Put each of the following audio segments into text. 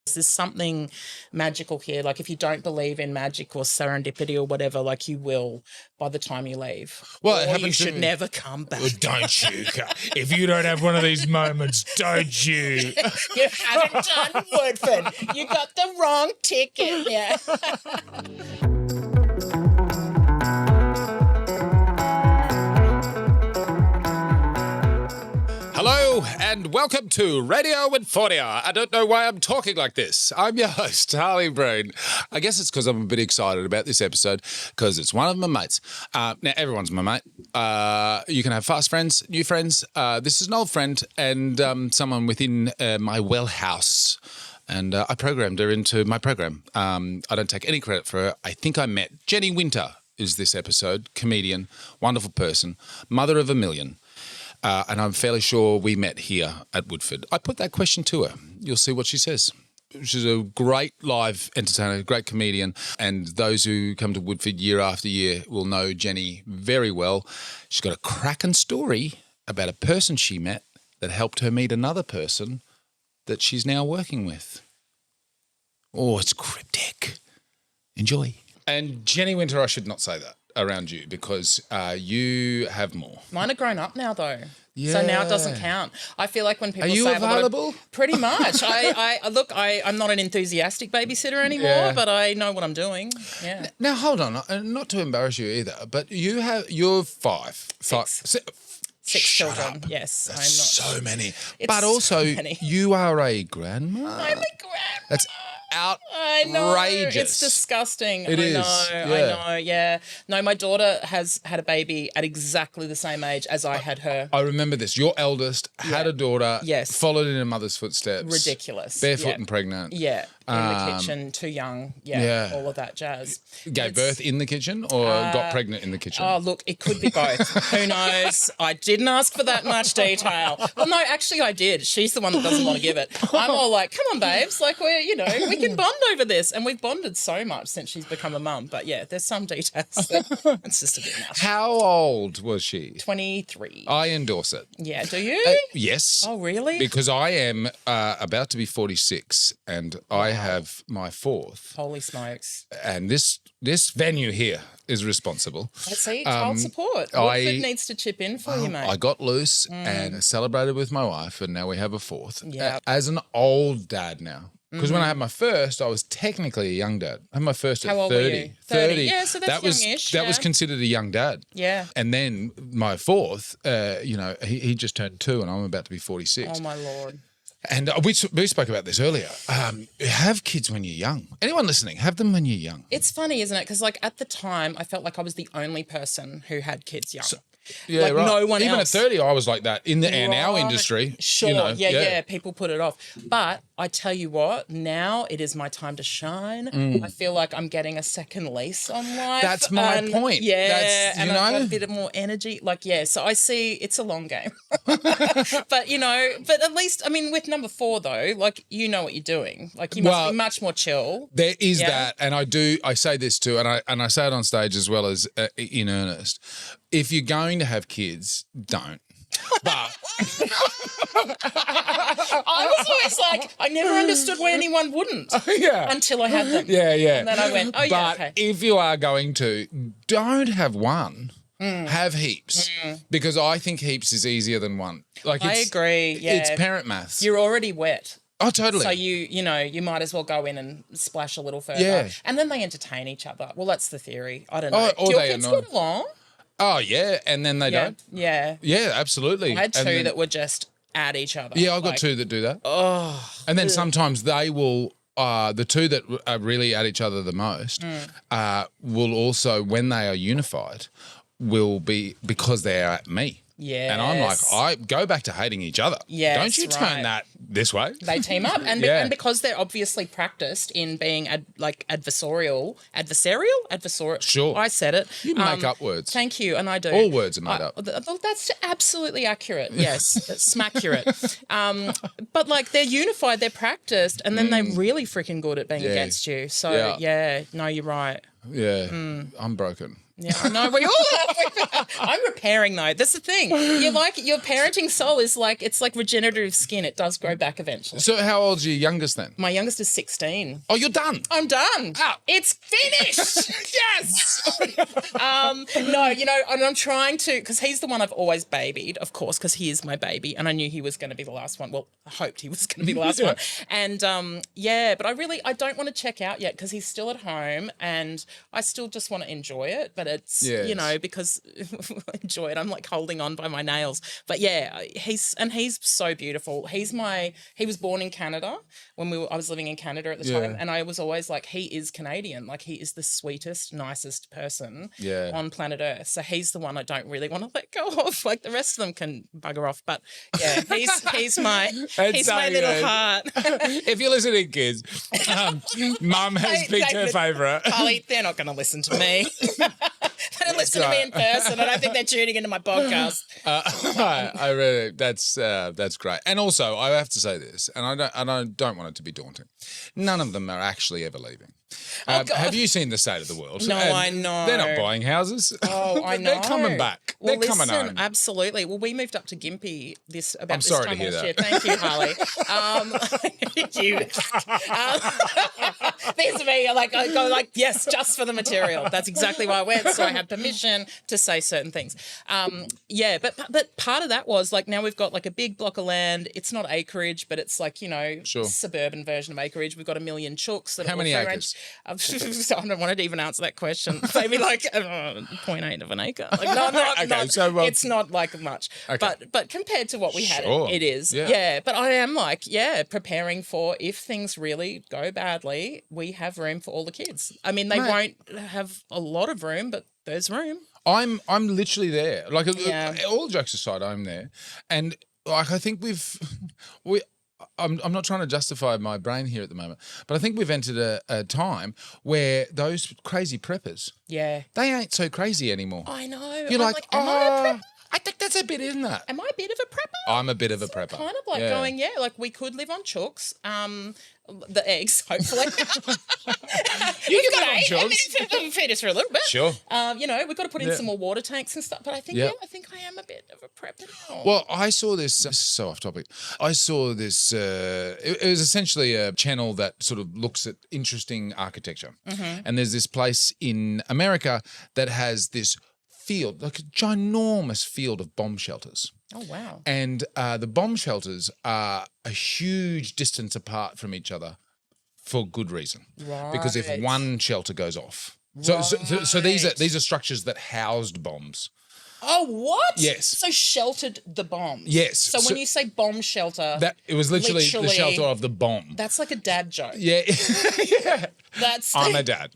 There's something magical here. Like if you don't believe in magic or serendipity or whatever, like you will by the time you leave. Well, it or happens you should to me. never come back. Well, don't you? If you don't have one of these moments, don't you? You haven't done Woodford. You got the wrong ticket. Yeah. Hello and welcome to Radio Woodfordian. I don't know why I'm talking like this. I'm your host, Harley Brain. I guess it's because I'm a bit excited about this episode because it's one of my mates. Now, everyone's my mate. You can have fast friends, new friends. This is an old friend and someone within my well house. And I programmed her into my program. I don't take any credit for her. I think I met Jen Wynter is this episode, comedian, wonderful person, mother of a million. And I'm fairly sure we met here at Woodford. I put that question to her. You'll see what she says. She's a great live entertainer, great comedian, and those who come to Woodford year after year will know Jenny very well. She's got a cracking story about a person she met that helped her meet another person that she's now working with. Oh, it's cryptic. Enjoy. And Jenny Wynter, I should not say that around you because you have more. Mine are grown up now though. Yeah. So now it doesn't count. I feel like when people Are you say available? Pretty much. I'm not an enthusiastic babysitter anymore, Yeah. but I know what I'm doing. Yeah. Now hold on, not to embarrass you either, but you're five. Six Shut children. up. Yes. That's I'm not. so many. It's But also, so many. you are a grandma. I'm a grandma. That's I know. outrageous. It's disgusting. It is, I know. Yeah. No, my daughter has had a baby at exactly the same age as I had her. I remember this. Your eldest had a daughter. Yes. Followed in her mother's footsteps. Ridiculous. Barefoot Yeah. and pregnant. Yeah. In the kitchen, too young. yeah. All of that jazz. Gave birth in the kitchen or got pregnant in the kitchen? Oh, look, it could be both. Who knows? I didn't ask for that much detail. Well, no, actually I did. She's the one that doesn't want to give it. I'm all like, come on, babes. Like, we can bond over this. And we've bonded so much since she's become a mum. But, yeah, there's some details. It's just a bit much. How old was she? 23. I endorse it. Yeah, do you? Yes. Oh, really? Because I am about to be 46 and I have my fourth. Holy smokes. And this venue here is responsible. Let's see, child support. Woodford needs to chip in for you, mate. I got loose and celebrated with my wife and now we have a fourth. Yeah. As an old dad now. Because when I had my first, I was technically a young dad. I had my first at 30. How old were you? 30. Yeah, so that's youngish. That was considered a young dad. Yeah. And then my fourth, he just turned 2 and I'm about to be 46. Oh, my Lord. And we spoke about this earlier. Have kids when you're young. Anyone listening, have them when you're young. It's funny, isn't it? Because at the time, I felt like I was the only person who had kids young. Yeah, like right. no one Even else. at 30, I was like that in our industry. Sure, yeah, people put it off. But I tell you what, now it is my time to shine. I feel like I'm getting a second lease on life. That's my point. Yeah, I've got a bit of more energy. So I see it's a long game. but at least, I mean, with number 4 though, like you know what you're doing. Like you must be much more chill. There is that, and I say this too, and I say it on stage as well as in earnest. If you're going to have kids, don't. But I was always like, I never understood why anyone wouldn't. Until I had them. Yeah. And then I went, oh yeah, but if you are going to, don't have one. Have heaps. Because I think heaps is easier than one. Like I agree. Yeah. It's parent maths. You're already wet. Oh, totally. So you might as well go in and splash a little further. Yeah. And then they entertain each other. Well, that's the theory. I don't know. Or Do your they kids annoy. get along? Oh, yeah, and then they don't. Yeah. Yeah, absolutely. I had 2 that were just at each other. Yeah, I've got 2 that do that. Oh. And then sometimes they will, the 2 that are really at each other the most, will also, when they are unified, will be because they are at me. Yes. And I'm like, I go back to hating each other. Yes, don't you turn that this way. They team up. And, Yeah. and because they're obviously practiced in being adversarial. Sure. I said it. You make up words. Thank you, and I do. All words are made up. That's absolutely accurate. Yes, it's smaccurate. But they're unified, they're practiced, and then they're really freaking good at being against you. So no, you're right. Yeah, I'm broken. Yeah, I know. We all have. I'm repairing though. That's the thing. You're like your parenting soul is like it's like regenerative skin. It does grow back eventually. So how old's your youngest then? My youngest is 16. Oh, you're done. I'm done. Oh. It's finished. Yes. No, and I'm trying to because he's the one I've always babied, of course, because he is my baby, and I knew he was going to be the last one. Well, I hoped he was going to be the last one. And but I don't want to check out yet because he's still at home, and I still just want to enjoy it. But it's because enjoy it. I'm like holding on by my nails. But yeah, he's so beautiful. He was born in Canada when I was living in Canada at the time, and I was always like, he is Canadian. Like he is the sweetest, nicest person on planet Earth. So he's the one I don't really want to let go of. Like the rest of them can bugger off. But yeah, he's my little heart. If you're listening, kids, Mum has picked her favourite. Harley, they're not going to listen to me. They don't listen to me in person. I don't think they're tuning into my podcast. I really, that's great. And also, I have to say this, and I don't want it to be daunting. None of them are actually ever leaving. Have you seen the state of the world? No, I know. They're not buying houses. Oh, I know. They're coming back. Well, they're coming home. Absolutely. Well, we moved up to Gympie this time last year. That. Thank you, Harley. There's me. I go like, yes, just for the material. That's exactly why I went. So I had permission to say certain things. But part of that was like now we've got like a big block of land. It's not acreage, but it's like suburban version of acreage. We've got 1 million chooks. How many acres? I don't want to even answer that question. Maybe like 0.8 of an acre. Like it's not like much. Okay. But compared to what we had, it is. Yeah. But I am like, preparing for if things really go badly, we have room for all the kids. I mean, they won't have a lot of room, but there's room. I'm literally there. Like all jokes aside, I'm there, and like I think I'm not trying to justify my brain here at the moment, but I think we've entered a time where those crazy preppers, they ain't so crazy anymore. I know. You're like, am I a prepper? I think that's a bit, isn't it? Am I a bit of a prepper? I'm a bit of a prepper. Kind of like going, like we could live on chooks. The eggs, hopefully. You can live on chooks. Feed us for a little bit. Sure. We've got to put in some more water tanks and stuff. But I think, I think I am a bit of a prepper now. Well, I saw this, so off topic. I saw this, it was essentially a channel that sort of looks at interesting architecture. Mm-hmm. And there's this place in America that has this field, like a ginormous field of bomb shelters. Oh, wow. And the bomb shelters are a huge distance apart from each other for good reason. Right. Because if one shelter goes off. So these are structures that housed bombs. Oh, what? Yes. So sheltered the bombs. Yes. So when you say bomb shelter, it was literally the shelter of the bomb. That's like a dad joke. Yeah. Yeah. I'm a dad.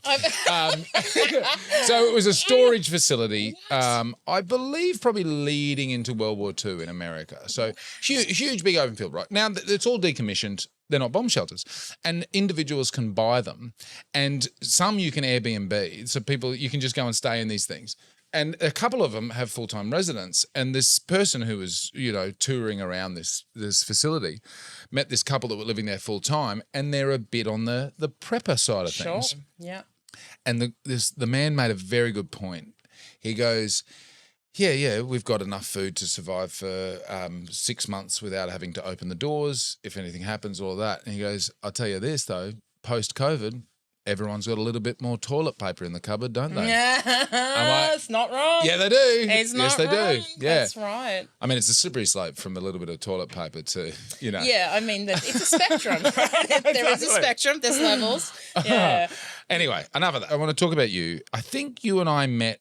So it was a storage facility, I believe probably leading into World War II in America. So huge big open field, right? Now it's all decommissioned. They're not bomb shelters, and individuals can buy them, and some you can Airbnb. So you can just go and stay in these things. And a couple of them have full-time residents. And this person who was, touring around this facility met this couple that were living there full-time, and they're a bit on the prepper side of things. Sure, yeah. And the man made a very good point. He goes, we've got enough food to survive for 6 months without having to open the doors if anything happens, all that. And he goes, I'll tell you this, though, post-COVID, everyone's got a little bit more toilet paper in the cupboard, don't they? Yeah, it's not wrong. Yeah, they do. It's not yes, they wrong. do. Yeah, that's right. I mean, it's a slippery slope from a little bit of toilet paper to, Yeah, I mean, it's a spectrum. Right? There is a spectrum. There's levels. Yeah. Anyway, enough of that. I want to talk about you. I think you and I met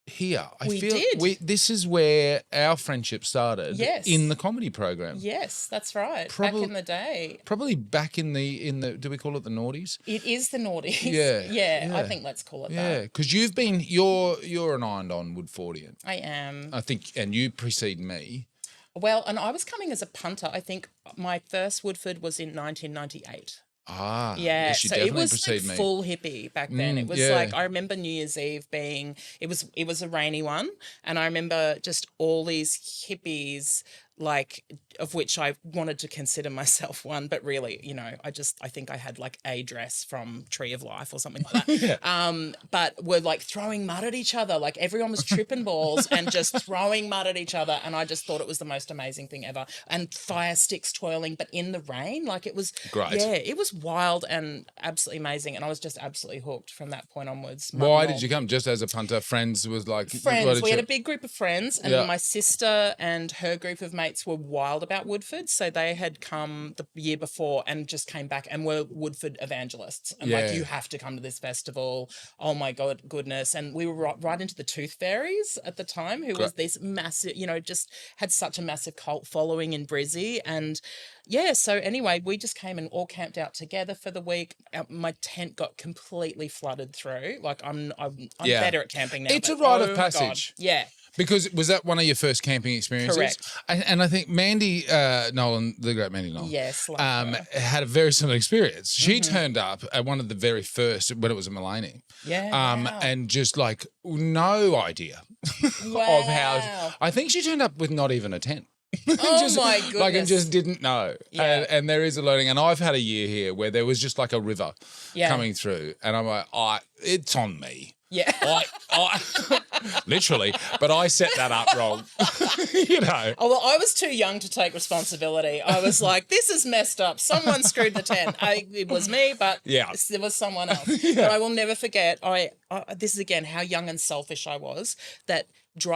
here. We did. This is where our friendship started. Yes. In the comedy program. Yes, that's right. Back in the day. Probably back in the do we call it the noughties? It is the noughties. Yeah. I think let's call it that. Yeah, because you're an ironed-on Woodfordian. I am. I think, and you precede me. Well, and I was coming as a punter. I think my first Woodford was in 1998. Ah, yeah. Yes, you so definitely it was precede like me. full hippie back then. It was like I remember New Year's Eve being it was a rainy one, and I remember just all these hippies like, of which I wanted to consider myself one, but really, you know, I think I had like a dress from Tree of Life or something like that. But we're like throwing mud at each other. Like everyone was tripping balls and just throwing mud at each other. And I just thought it was the most amazing thing ever. And fire sticks twirling, but in the rain, like it was, Great. yeah, it was wild and absolutely amazing. And I was just absolutely hooked from that point onwards. Why did you come? Just as a punter? Friends was like... Friends. We had a big group of friends, and my sister and her group of mates were wild about Woodford, so they had come the year before and just came back and were Woodford evangelists. And like, you have to come to this festival. Oh my goodness. And we were right into the Tooth Fairies at the time, who was this massive, you know, just had such a massive cult following in Brizzy. And yeah, so anyway, we just came and all camped out together for the week. My tent got completely flooded through. Like I'm better at camping now. It's a rite of passage. Yeah. Because was that one of your first camping experiences? Correct. And I think Mandy Nolan, the great Mandy Nolan, yes, had a very similar experience. She turned up at one of the very first when it was a Mullaney. Yeah. And just like no idea of how. I think she turned up with not even a tent. Oh my goodness. Like, and just didn't know. Yeah. And there is a learning. And I've had a year here where there was just like a river coming through. And I'm like, it's on me. Yeah. I literally, but I set that up wrong. You know. Oh, well, I was too young to take responsibility. I was like, this is messed up. Someone screwed the tent. It was me, but there was someone else. But I will never forget, this is again how young and selfish I was, that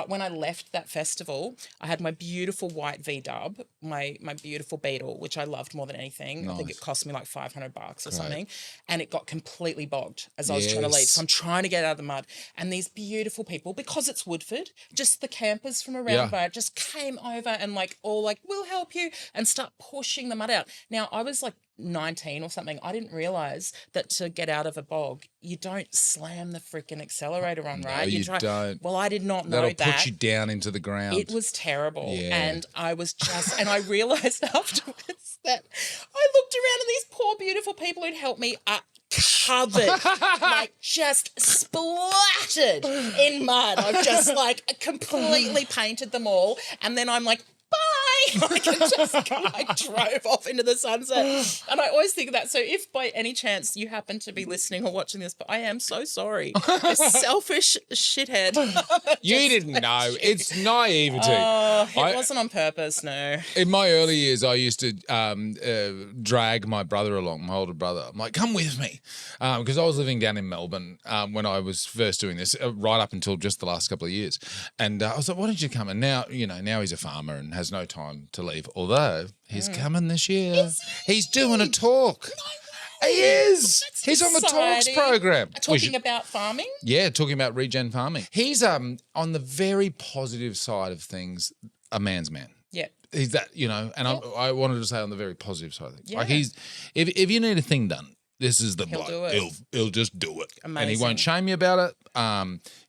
when I left that festival, I had my beautiful white V-dub, my beautiful Beetle, which I loved more than anything. Nice. I think it cost me like $500 or something. And it got completely bogged as I was trying to leave. So I'm trying to get out of the mud. And these beautiful people, because it's Woodford, just the campers from around there just came over and like all like, we'll help you, and start pushing the mud out. Now, I was like 19 or something. I didn't realise that to get out of a bog, you don't slam the freaking accelerator on, right? No, you don't. Well, I did not know that. That'll put you down into the ground. It was terrible. Yeah. And I was just, and I realised afterwards that I looked around and these poor, beautiful people who'd helped me are covered, like just splattered in mud. I've just like completely painted them all. And then I'm like, bye. Like, I drove off into the sunset. And I always think of that. So if by any chance you happen to be listening or watching this, but I am so sorry. A selfish shithead. You didn't know. It's naivety. It wasn't on purpose, no. In my early years, I used to drag my brother along, my older brother. I'm like, come with me. Because I was living down in Melbourne when I was first doing this, right up until just the last couple of years. And I was like, why don't you come? And now, now he's a farmer and has no time to leave. Although he's coming this year. He's doing a talk. No, he is. That's He's exciting. On the Talks program. Talking about farming? Yeah, talking about regen farming. He's on the very positive side of things, a man's man. Yeah. He's that, and I wanted to say on the very positive side of things. Yeah. Like if you need a thing done, this is the bloke. He'll just do it. Amazing. And he won't shame you about it.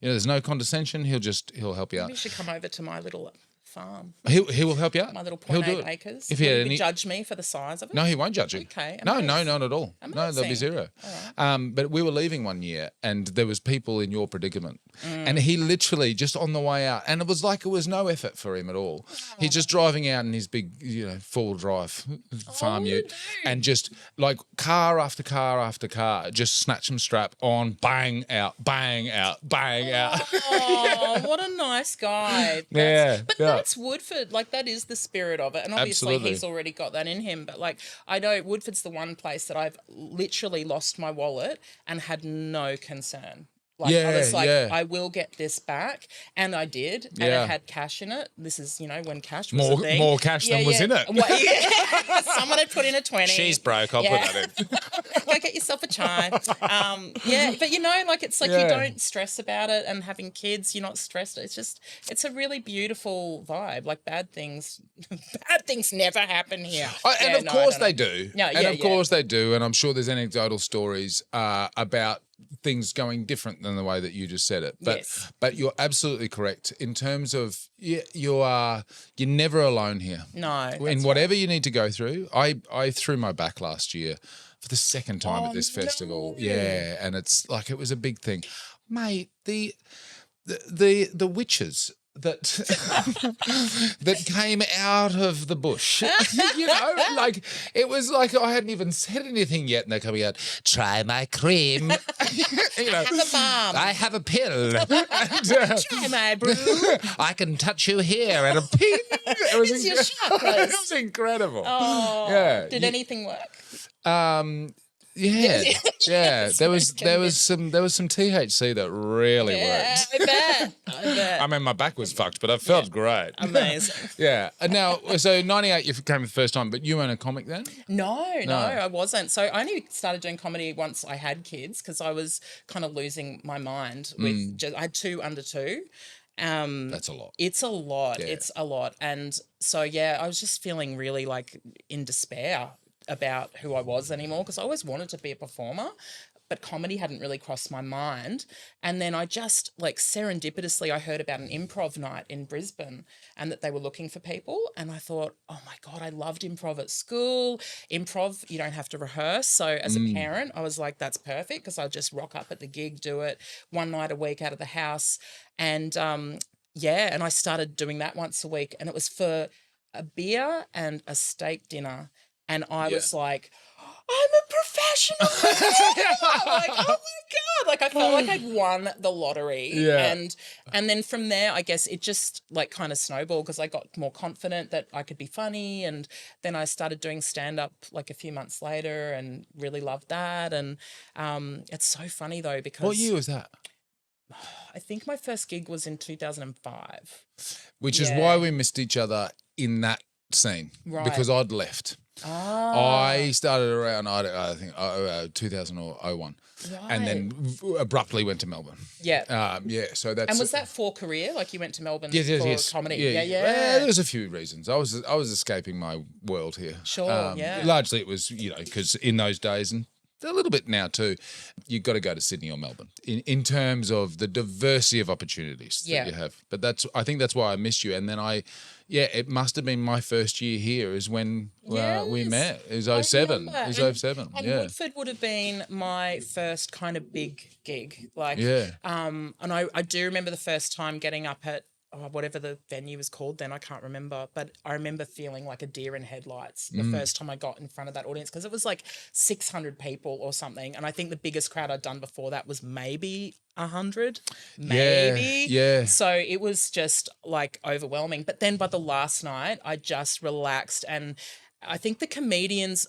There's no condescension. He'll help you out. Maybe you should come over to my little farm. He will help you out. My little 0.8 acres. If he judge me for the size of it? No, he won't judge you. Okay. No, not at all. Amazing. No, there'll be zero. Right. But we were leaving one year and there was people in your predicament. And he literally just on the way out, and it was like it was no effort for him at all. He's just driving out in his big, four-wheel drive farm ute and just like car after car after car, just snatch him strap on, bang out, bang out, bang out. Oh, what a nice guy. That's Woodford. Like, that is the spirit of it. And obviously he's already got that in him. But, like, I know Woodford's the one place that I've literally lost my wallet and had no concern. Like, I was like, I will get this back. And I did. And it had cash in it. This is, when cash was a thing. More cash than was in it. Well, someone had put in a 20. She's broke. I'll put that in. Go get yourself a chai. But, it's like you don't stress about it. And having kids, you're not stressed. It's a really beautiful vibe. Like, bad things never happen here. And of course they do. Of course they do. And I'm sure there's anecdotal stories about things going different than the way that you just said it. But you're absolutely correct in terms of you're never alone here. No. In whatever you need to go through. I threw my back last year for the second time at this festival. No. Yeah, and it's like it was a big thing. Mate, the witches that that came out of the bush. You know, like it was like I hadn't even said anything yet, and they're coming out. Try my cream. You know, I have a balm. I have a pill. And, Try my brew. I can touch you here and a ping. It was, It's your it chakras. was incredible. Oh, Yeah. did anything work? Yeah, yeah. There was Convinced. some THC that really worked. I bet. I mean, my back was fucked, but I felt great. Amazing. Yeah. And now, so 98, you came the first time, but you weren't a comic then? No, I wasn't. So I only started doing comedy once I had kids because I was kind of losing my mind with I had 2 under 2. That's a lot. It's a lot. Yeah. It's a lot. And so, yeah, I was just feeling really like in despair about who I was anymore because I always wanted to be a performer, but comedy hadn't really crossed my mind. And then I just like serendipitously, I heard about an improv night in Brisbane and that they were looking for people. And I thought, oh my God, I loved improv at school. Improv, you don't have to rehearse. So as a parent, I was like, that's perfect because I'll just rock up at the gig, do it one night a week out of the house. And and I started doing that once a week. And it was for a beer and a steak dinner. And I was like, I'm a professional. Like, oh my God. Like I felt like I'd won the lottery. Yeah. And then from there, I guess it just like kind of snowballed because I got more confident that I could be funny. And then I started doing stand-up like a few months later and really loved that. And it's so funny though because... What year was that? I think my first gig was in 2005. Which is why we missed each other in that scene. Right. Because I'd left. Ah. I started around, I think, 2001. Right. And then abruptly went to Melbourne. Yeah. So that's... And was that for career? Like you went to Melbourne Yes. for comedy? Yeah. Yeah. There's a few reasons. I was escaping my world here. Sure, yeah. Largely it was, because in those days and a little bit now too, you've got to go to Sydney or Melbourne in terms of the diversity of opportunities that you have. But I think that's why I missed you. And then it must have been my first year here is when we met. It was 07. It was 07. And yeah. Woodford would have been my first kind of big gig. Like, and I do remember the first time getting up at whatever the venue was called then, I can't remember. But I remember feeling like a deer in headlights the first time I got in front of that audience because it was like 600 people or something. And I think the biggest crowd I'd done before that was maybe 100, maybe. Yeah. So it was just like overwhelming. But then by the last night, I just relaxed and I think the comedians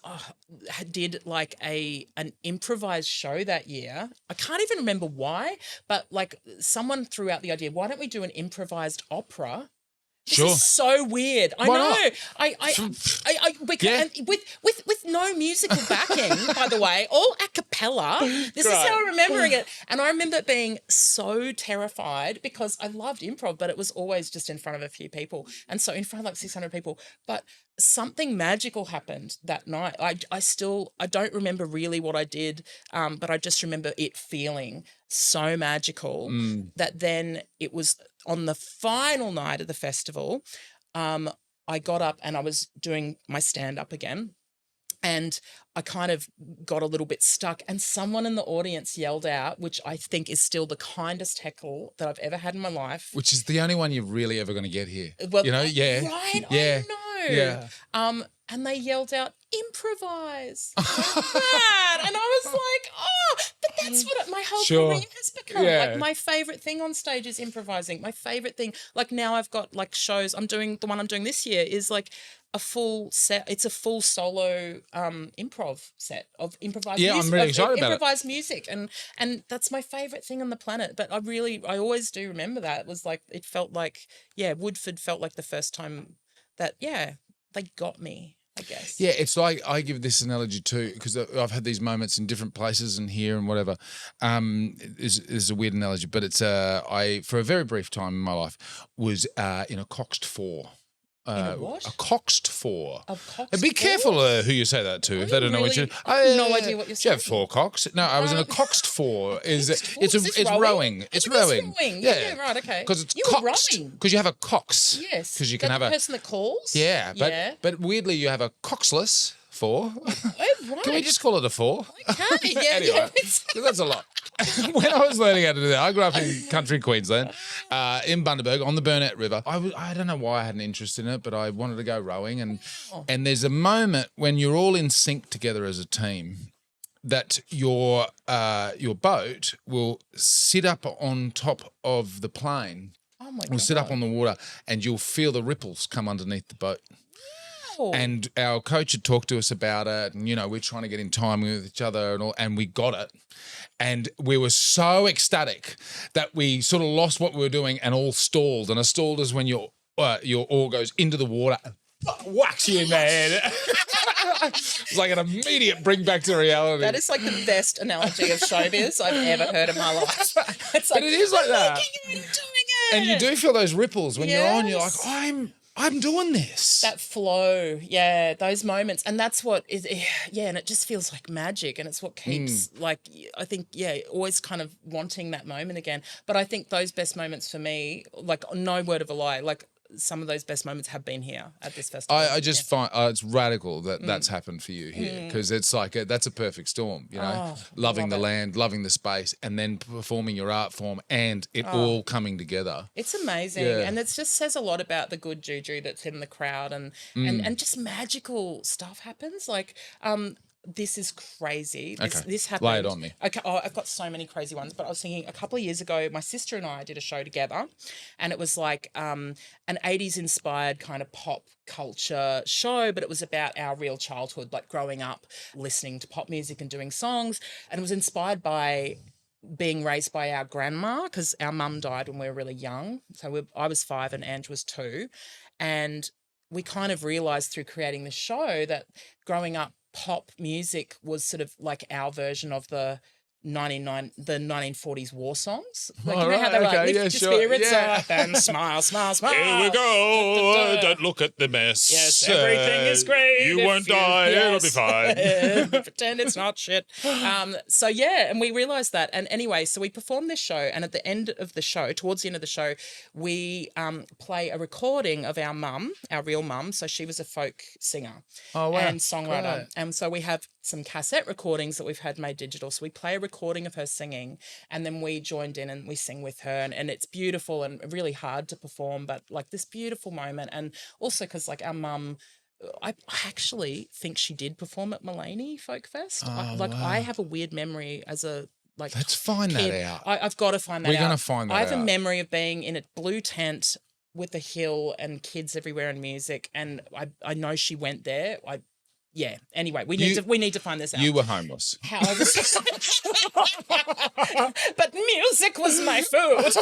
did like an improvised show that year. I can't even remember why, but like someone threw out the idea, why don't we do an improvised opera? This is so weird. I Why know. not? And with no musical backing, by the way, all a cappella. This is how I'm remembering it. And I remember being so terrified because I loved improv, but it was always just in front of a few people. And so in front of like 600 people. But something magical happened that night. I don't remember really what I did, but I just remember it feeling so magical that then it was on the final night of the festival, I got up and I was doing my stand-up again and I kind of got a little bit stuck and someone in the audience yelled out, which I think is still the kindest heckle that I've ever had in my life. Which is the only one you're really ever going to get here. Well, Right? I know. Yeah. And they yelled out, improvise. Like that. And I was like, but that's what my whole career has become. Yeah. Like my favourite thing on stage is improvising. My favourite thing, like now I've got like shows, the one I'm doing this year is like a full set. It's a full solo improv set of improvised music. I'm really excited about it. Improvised music. And that's my favourite thing on the planet. But I always do remember that. It was like, it felt like, Woodford felt like the first time that, they got me, I guess. Yeah, it's like I give this analogy too because I've had these moments in different places and here and whatever. It's a weird analogy, but it's I for a very brief time in my life was in a coxed four. In a what? A coxed four. A coxed And be careful who you say that to if they don't know what you. I have no idea what you're You saying. have 4 cocks. No, I was in a coxed four. It's rowing? rowing. It's rowing. Yeah, right, okay. Because it's You were coxed. rowing. Because you have a cox. Yes. Because you can have the a person that calls. yeah, but weirdly you have a coxless four. Oh, right. Can we just call it a 4? Okay, yeah, Anyway, yeah. 'cause that's a lot. when I was learning how to do that, I grew up in country Queensland, in Bundaberg on the Burnett River. I don't know why I had an interest in it, but I wanted to go rowing. And there's a moment when you're all in sync together as a team that your boat will sit up on top of the plane. Oh my God. Will sit up on the water and you'll feel the ripples come underneath the boat. And our coach had talked to us about it, and we're trying to get in time with each other and all, and we got it. And we were so ecstatic that we sort of lost what we were doing and all stalled. And a stalled is when your oar goes into the water and whacks you in the head. It's like an immediate bring back to reality. That is like the best analogy of showbiz I've ever heard in my life. It's like, but it is like that. Look at you doing it. And you do feel those ripples when you're on. You're like, I'm doing this. That flow, yeah, those moments. And that's what is, and it just feels like magic. And it's what keeps, I think, always kind of wanting that moment again. But I think those best moments for me, like, no word of a lie, like, some of those best moments have been here at this festival. I just find it's radical that that's happened for you here, because it's like that's a perfect storm, loving the land, loving the space, and then performing your art form and it all coming together. It's amazing. And it just says a lot about the good juju that's in the crowd, and just magical stuff happens. Like, this is crazy. This happened. Lay it on me. Okay, I've got so many crazy ones, but I was thinking a couple of years ago, my sister and I did a show together, and it was like an 80s inspired kind of pop culture show, but it was about our real childhood, like growing up, listening to pop music and doing songs. And it was inspired by being raised by our grandma, because our mum died when we were really young. So I was 5 and Ange was 2. And we kind of realised through creating the show that growing up, pop music was sort of like our version of the 1940s war songs. Like, how they were like, lift your spirits up and smile, smile, smile. Here we go. Don't look at the mess. Yes, everything is great. You won't die. It'll be fine. Pretend it's not shit. And we realised that. And anyway, so we performed this show, and at the end of the show, towards the end of the show, we play a recording of our mum, our real mum. So she was a folk singer and songwriter. Right. And so we have some cassette recordings that we've had made digital. So we play a recording of her singing, and then we joined in and we sing with her, and it's beautiful and really hard to perform, but like this beautiful moment. And also because like our mum, I actually think she did perform at Mullaney Folk Fest. I have a weird memory as a let's find kid. that out. I've got to find that out. We're going to find that out. I have a memory of being in a blue tent with a hill and kids everywhere and music, and I know she went there. Anyway, we need to find this out. You were homeless. How I was, but music was my food.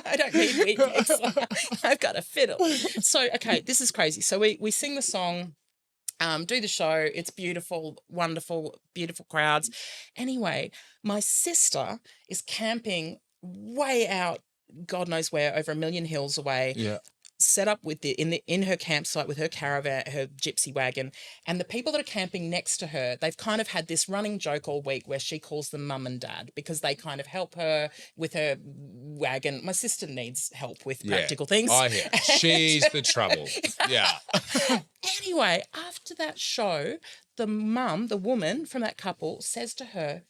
I don't need weed mix. I've got a fiddle. So, okay, this is crazy. So we sing the song, do the show. It's beautiful, wonderful, beautiful crowds. Anyway, my sister is camping way out, God knows where, over a million hills away. Yeah. Set up with in her campsite with her caravan, her gypsy wagon, and the people that are camping next to her, they've kind of had this running joke all week where she calls them mum and dad, because they kind of help her with her wagon. My sister needs help with practical things. I hear. She's the trouble. Yeah. Anyway, after that show, the woman from that couple, says to her,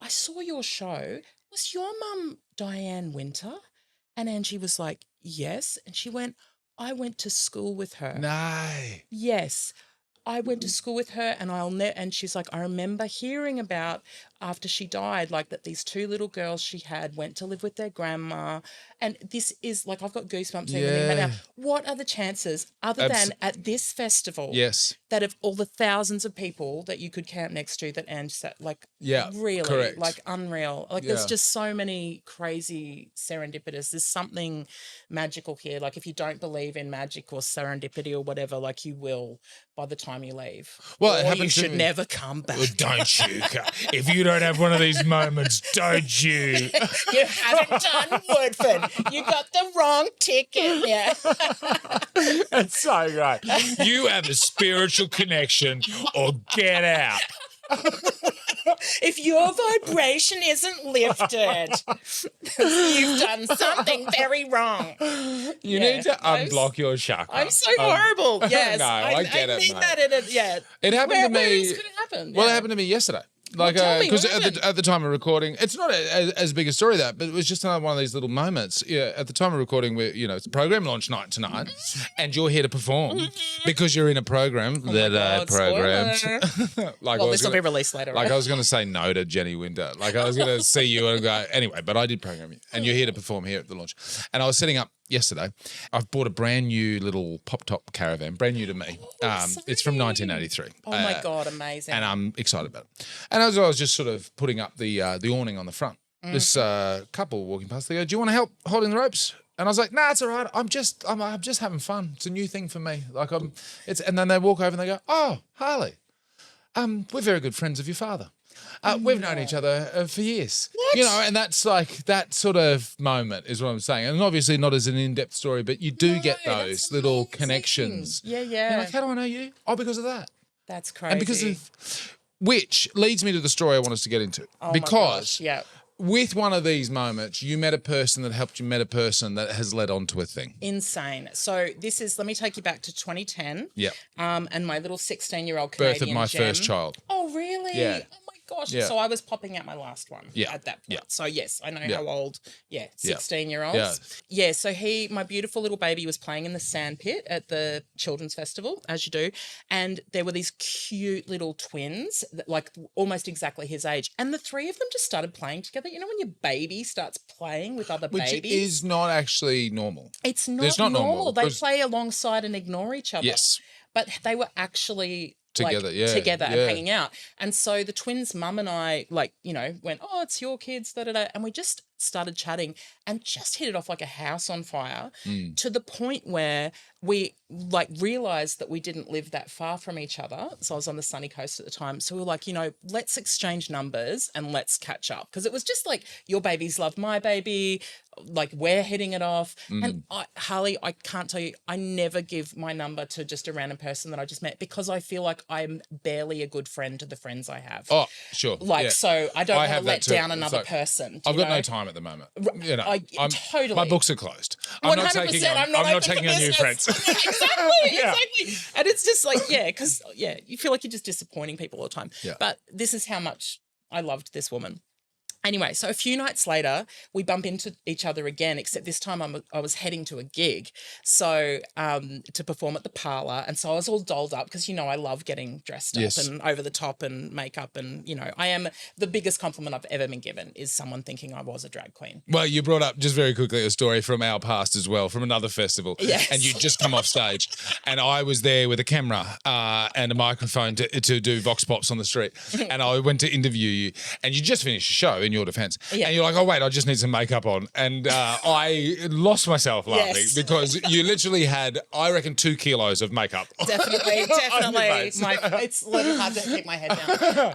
"I saw your show. Was your mum Jen Wynter?" And Angie was like, "Yes." And she went, "I went to school with her." No. Yes. I went to school with her, and and she's like, "I remember hearing about after she died, like that these 2 little girls she had went to live with their grandma." And this is like, I've got goosebumps even thinking about now. What are the chances, other than at this festival, that of all the thousands of people that you could camp next to, that Ange sat, like, really, correct. like unreal. Like there's just so many crazy serendipitous. There's something magical here. Like if you don't believe in magic or serendipity or whatever, like you will by the time you leave. Well, it happens. You should never come back. Well, don't you? If you don't have one of these moments, don't you? You haven't done Woodford. You got the wrong ticket. Yeah. That's so great. You have a spiritual connection, or get out. If your vibration isn't lifted, you've done something very wrong. You need to unblock your chakra. I'm so horrible. Yes. No, I get it, mean mate. that in it. Yeah. It happened to me. Where else could it happen? Well, it happened to me yesterday. Like, tell me, because what happened? at the time of recording, it's not as big a story that, but it was just another one of these little moments. Yeah, at the time of recording, it's program launch night tonight, and you're here to perform because you're in a program that I programmed. This will be released later. Like right? I was going to say no to Jenny Wynter. Like I was going to see you and go anyway, but I did program you, and you're here to perform here at the launch. And I was setting up yesterday. I've bought a brand new little pop top caravan, brand new to me. It's from 1983. Oh my God, amazing! And I'm excited about it. And as I was just sort of putting up the awning on the front, this couple walking past, they go, "Do you want to help holding the ropes?" And I was like, "Nah, it's all right. I'm just having fun. It's a new thing for me." And then they walk over and they go, "Oh, Harley, we're very good friends of your father. We've known each other for years." What? And that's like that sort of moment is what I'm saying. And obviously not as an in-depth story, but you do get those little amazing. connections. Yeah. You're like, how do I know you? Oh, because of that. That's crazy. And because of which leads me to the story I want us to get into. Oh because my gosh, yeah. with one of these moments, you met a person that helped you met a person that has led on to a thing. Insane. So let me take you back to 2010. Yeah. And my little 16-year-old Canadian Birth of my Jen. first child. Oh, really? Yeah. Oh my gosh. Yeah. So I was popping out my last one at that point. Yeah. So yes, I know Yeah. how old, 16-year-olds. Yeah. So my beautiful little baby was playing in the Sandpit at the Children's Festival, as you do. And there were these cute little twins, like almost exactly his age. And the three of them just started playing together. You know when your baby starts playing with other babies? Which is not actually normal. It's not normal. They because- play alongside and ignore each other. Yes. But they were actually Together, together and hanging out. And so the twins' mum and I, went, "Oh, it's your kids, da-da-da." And we just started chatting and just hit it off like a house on fire to the point where we realized that we didn't live that far from each other. So I was on the sunny coast at the time. So we were like, let's exchange numbers and let's catch up. Because it was just like, your babies love my baby, like we're hitting it off. And Harley, I can't tell you, I never give my number to just a random person that I just met because I feel like I'm barely a good friend to the friends I have. Oh, sure. So I don't want to let down another like, person. I've got no time at the moment. Totally. My books are closed. 100%. I'm not taking on new friends. Exactly. And it's just like, because you feel like you're just disappointing people all the time. Yeah. But this is how much I loved this woman. Anyway, so a few nights later, we bump into each other again, except this time I was heading to a gig to perform at the parlour. And so I was all dolled up because, I love getting dressed up and over the top and makeup. And, I am the biggest compliment I've ever been given is someone thinking I was a drag queen. Well, you brought up just very quickly a story from our past as well, from another festival. Yes. And you'd just come off stage and I was there with a camera and a microphone to do vox pops on the street. And I went to interview you and you just finished the show in your defense. Yeah. And you're like, "Oh, wait, I just need some makeup on." And I lost myself laughing because you literally had, I reckon, 2 kilos of makeup. Definitely. It's a little hard to keep my head down.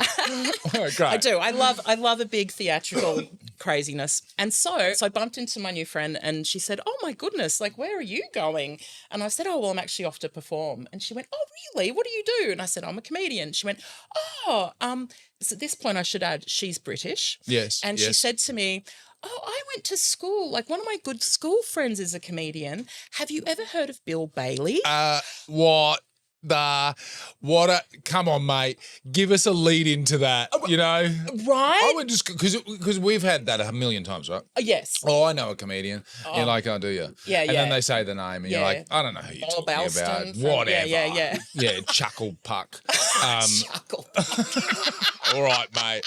Great. I do. I love a big theatrical craziness. And so I bumped into my new friend and she said, "Oh my goodness, where are you going?" And I said, "Oh, well, I'm actually off to perform." And she went, "Oh, really? What do you do?" And I said, "I'm a comedian." She went, "Oh, so at this point I should add, she's British." Yes. And she said to me, "Oh, I went to school. One of my good school friends is a comedian. Have you ever heard of Bill Bailey?" Come on, mate. Give us a lead into that, Right? I would just, because we've had that a million times, right? Yes. Oh, I know a comedian. You're like, "Oh, do you?" Yeah, and then they say the name and you're like, "I don't know who you're Bob talking Alston about." from- Whatever. Yeah. Yeah, Chuckle Puck. Chuckle. All right, mate.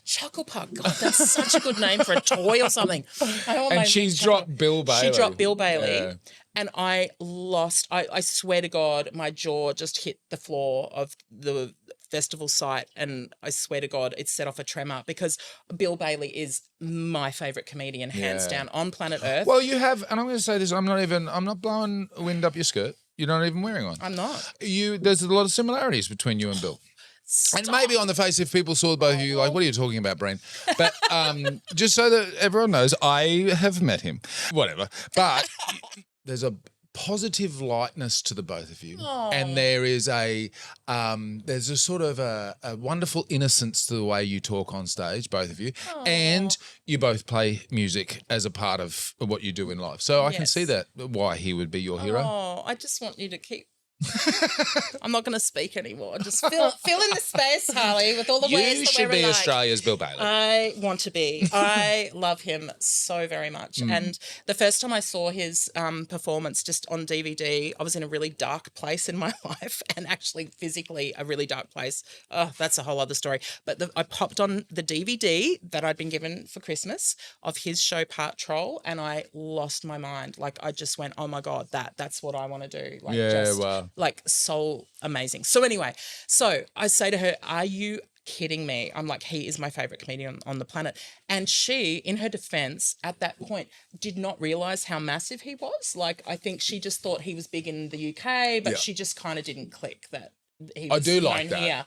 Chuckle Puck. God, that's such a good name for a toy or something. And she's dropped Bill Bailey. She dropped Bill Bailey. Yeah. And I lost, I swear to God, my jaw just hit the floor of the festival site. And I swear to God, it set off a tremor because Bill Bailey is my favourite comedian, hands down, on planet Earth. Well, you have, and I'm going to say this, I'm not blowing wind up your skirt. You're not even wearing one. I'm not. There's a lot of similarities between you and Bill. Stop. And maybe on the face, if people saw both of you, like, "What are you talking about, Brain?" But just so that everyone knows, I have met him. Whatever. But there's a positive lightness to the both of you. Aww. And there is there's a sort of a wonderful innocence to the way you talk on stage, both of you. Aww. And you both play music as a part of what you do in life. So I can see that, why he would be your hero. Oh, I just want you to keep I'm not going to speak anymore. Just fill in the space, Harley, with all the ways You that should we're be alike. Australia's Bill Bailey. I want to be. I love him so very much. And the first time I saw his performance just on DVD, I was in a really dark place in my life, and actually physically a really dark place. Oh, that's a whole other story. But I popped on the DVD that I'd been given for Christmas of his show Part Troll, and I lost my mind. Like, I just went, oh my God, that's what I want to do. Like, wow. Like, so amazing. So anyway, so I say to her, are you kidding me? I'm like, he is my favourite comedian on the planet. And she, in her defence, at that point, did not realise how massive he was. Like, I think she just thought he was big in the UK, but she just kind of didn't click that he was known here.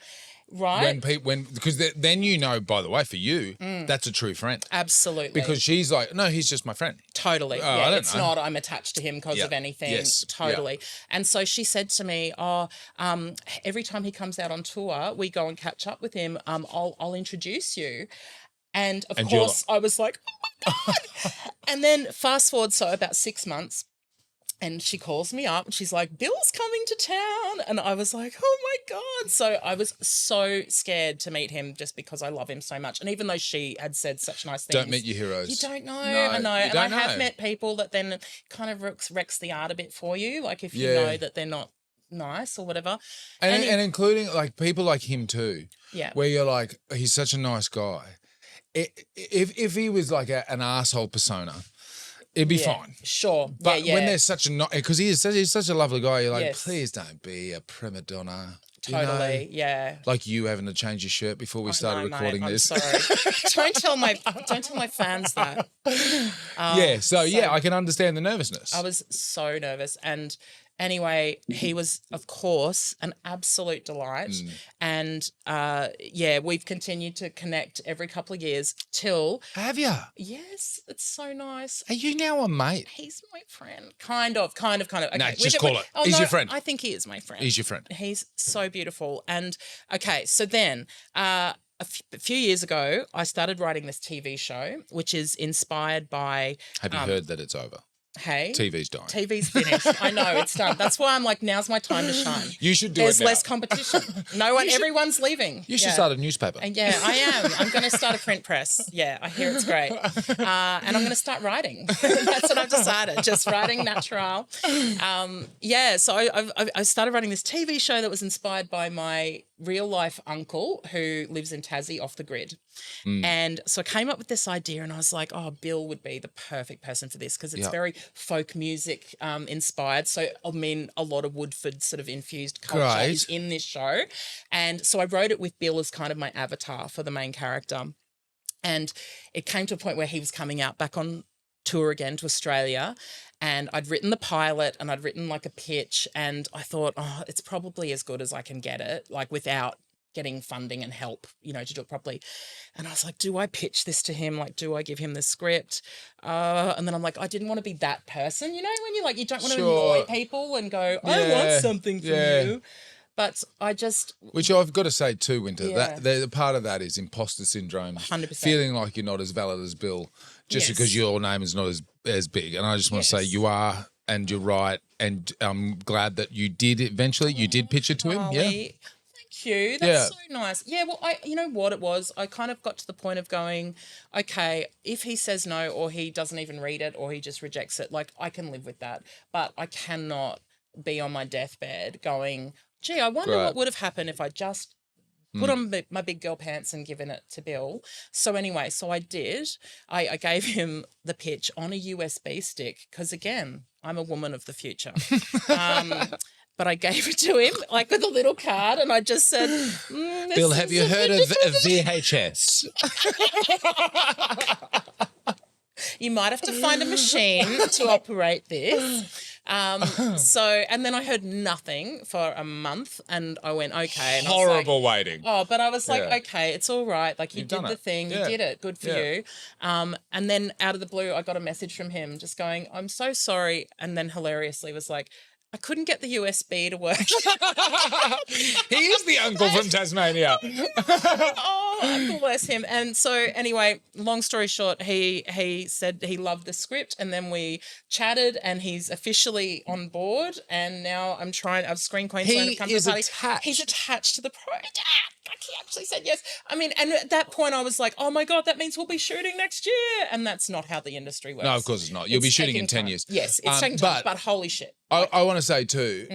Right. Because then you know, by the way, for you, that's a true friend. Absolutely. Because she's like, no, he's just my friend. Totally. I It's don't know. not I'm attached to him because of anything. Yes. Totally. And so she said to me, every time he comes out on tour, we go and catch up with him. I'll introduce you. And of course, I was like, oh my God. And then fast forward, so about 6 months, and she calls me up and she's like, Bill's coming to town. And I was like, oh my God. So I was so scared to meet him just because I love him so much. And even though she had said such nice things. Don't meet your heroes. You don't know. No, I know. you And don't I have know. met people that then kind of wrecks the art a bit for you. Like if you know that they're not nice or whatever. And including like people like him too. Yeah. Where you're like, he's such a nice guy. If he was like an asshole persona, it'd be fine. Sure. But when there's such a because he's such a lovely guy, you're like, Yes. please don't be a prima donna. Totally, yeah. Like you having to change your shirt before we started recording mate, this. I'm sorry. don't tell my fans that. I can understand the nervousness. I was so nervous. And anyway, he was, of course, an absolute delight. And we've continued to connect every couple of years till. Have you? Yes, it's so nice. Are you now a mate? He's my friend. Kind of. Okay. No, just call it. He's your friend. I think he is my friend. He's your friend. He's so beautiful. And okay, so then a few years ago, I started writing this TV show, which is inspired by. Have you heard that it's over? Hey, TV's dying. TV's finished. I know, it's done. That's why I'm like, now's my time to shine. You should do There's it now. less competition. Everyone's leaving. You should start a newspaper. And I am. I'm going to start a print press. Yeah, I hear it's great. And I'm going to start writing. That's what I've decided. Just writing natural. So I started writing this TV show that was inspired by my real life uncle who lives in Tassie off the grid. And so I came up with this idea and I was like, oh, Bill would be the perfect person for this because it's very folk music inspired. So, I mean, a lot of Woodford sort of infused culture is in this show. And so I wrote it with Bill as kind of my avatar for the main character. And it came to a point where he was coming out back on tour again to Australia. And I'd written the pilot and I'd written like a pitch and I thought, oh, it's probably as good as I can get it, like without getting funding and help, to do it properly. And I was like, do I pitch this to him? Like, do I give him the script? And then I'm like, I didn't want to be that person, when you're like, you don't want to annoy people and go, I want something from you. But I just... Which I've got to say too, Winter, that the part of that is imposter syndrome. 100%. Feeling like you're not as valid as Bill just because your name is not as big. And I just want to say you are and you're right. And I'm glad that you did eventually, you did pitch it to him. Harley, Yeah. Thank you. That's so nice. Yeah, well, you know what it was? I kind of got to the point of going, okay, if he says no or he doesn't even read it or he just rejects it, like I can live with that. But I cannot be on my deathbed going, gee, I wonder what would have happened if I just put on my big girl pants and given it to Bill. So anyway, I did. I gave him the pitch on a USB stick because, again, I'm a woman of the future. But I gave it to him, like with a little card, and I just said, Bill, have you heard of VHS? You might have to find a machine to operate this. And then I heard nothing for a month and I went, okay. And Horrible waiting. Oh, but I was like, okay, it's all right. Like you You've did done the it. thing, you did it. Good for you. And then out of the blue, I got a message from him just going, I'm so sorry. And then hilariously was like, I couldn't get the USB to work. He is the uncle from Tasmania. Oh, Oh, bless him. And so anyway, long story short, he said he loved the script, and then we chatted, and he's officially on board. And now I've screened Queensland. He I've come to the is party. attached. He's attached to the project. He actually said yes. I mean, and at that point I was like, oh my God, that means we'll be shooting next year. And that's not how the industry works. No, of course it's not. You'll be shooting in 10 time. years. Yes, it's taking time, but holy shit. I want to say too,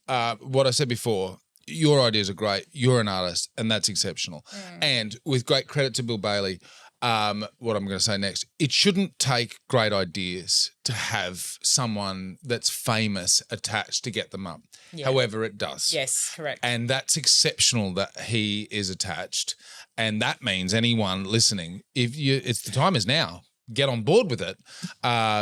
what I said before, your ideas are great. You're an artist, and that's exceptional. And with great credit to Bill Bailey, what I'm going to say next, it shouldn't take great ideas to have someone that's famous attached to get them up. Yeah. However, it does. Yes, correct. And that's exceptional that he is attached. And that means anyone listening, the time is now. Get on board with it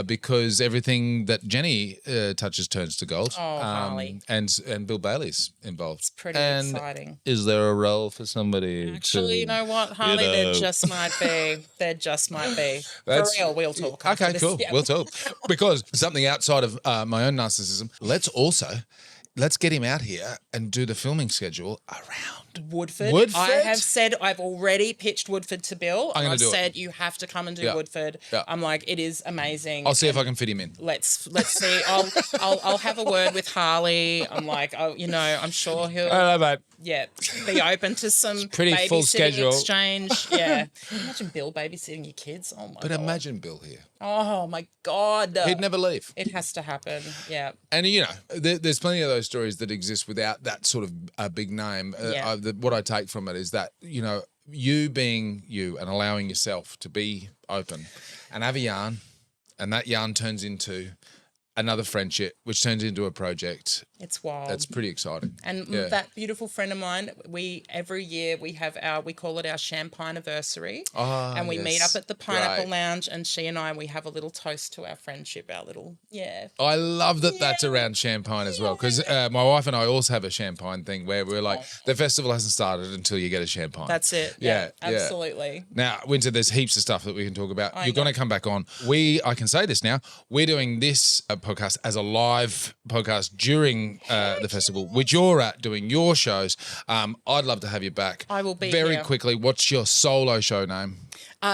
because everything that Jenny touches turns to gold. Oh, Harley. And Bill Bailey's involved. It's pretty exciting. Is there a role for somebody? Actually, you know what, Harley? There just might be. There just might be. For real, we'll talk. Okay, cool. Yeah. We'll talk. Because something outside of my own narcissism, let's get him out here and do the filming schedule around Woodford. I have said I've already pitched Woodford to Bill. I've said you have to come and do Woodford. Yeah. I'm like, it is amazing. I'll see if I can fit him in. Let's see. I'll have a word with Harley. I'm like, I'm sure he'll. I know, mate. Yeah, be open to some pretty full schedule exchange. Yeah, imagine Bill babysitting your kids. Oh my God! But imagine Bill here. Oh my God! He'd never leave. It has to happen. Yeah. And there's plenty of those stories that exist without that sort of a big name. What I take from it is that you being you and allowing yourself to be open and have a yarn, and that yarn turns into another friendship, which turns into a project. It's wild. That's pretty exciting. And that beautiful friend of mine, every year we have we call it our champagne anniversary. Oh, and we meet up at the Pineapple Lounge, and she and we have a little toast to our friendship, I love that that's around champagne as well, because my wife and I also have a champagne thing where we're like, the festival hasn't started until you get a champagne. That's it. Yeah, absolutely. Now, Wynter, there's heaps of stuff that we can talk about. You're going to come back on. I can say this now, we're doing this podcast as a live podcast during the festival, which you're at doing your shows. I'd love to have you back. I will be very here. quickly. What's your solo show name?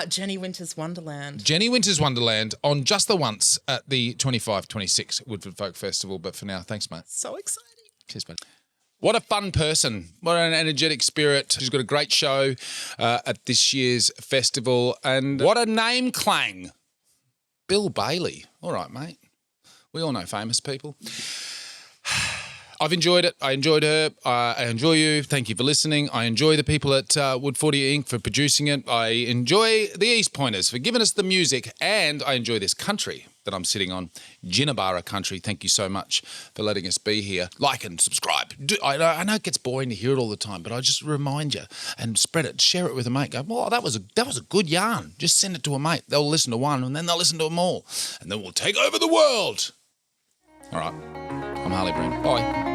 Jenny Wynter's Wonderland. Jenny Wynter's Wonderland on just the once at the 25-26 Woodford Folk Festival. But for now, thanks, mate. So exciting. Cheers, mate. What a fun person. What an energetic spirit. She's got a great show at this year's festival. And what a name clang. Bill Bailey. All right, mate. We all know famous people. I've enjoyed it. I enjoyed her. I enjoy you. Thank you for listening. I enjoy the people at Woodfordian Inc. for producing it. I enjoy the East Pointers for giving us the music. And I enjoy this country that I'm sitting on, Jinnabara country. Thank you so much for letting us be here. Like and subscribe. I know it gets boring to hear it all the time, but I just remind you and spread it. Share it with a mate. Go, oh, that was a good yarn. Just send it to a mate. They'll listen to one, and then they'll listen to them all. And then we'll take over the world. All right. I'm Harley Breen. Bye.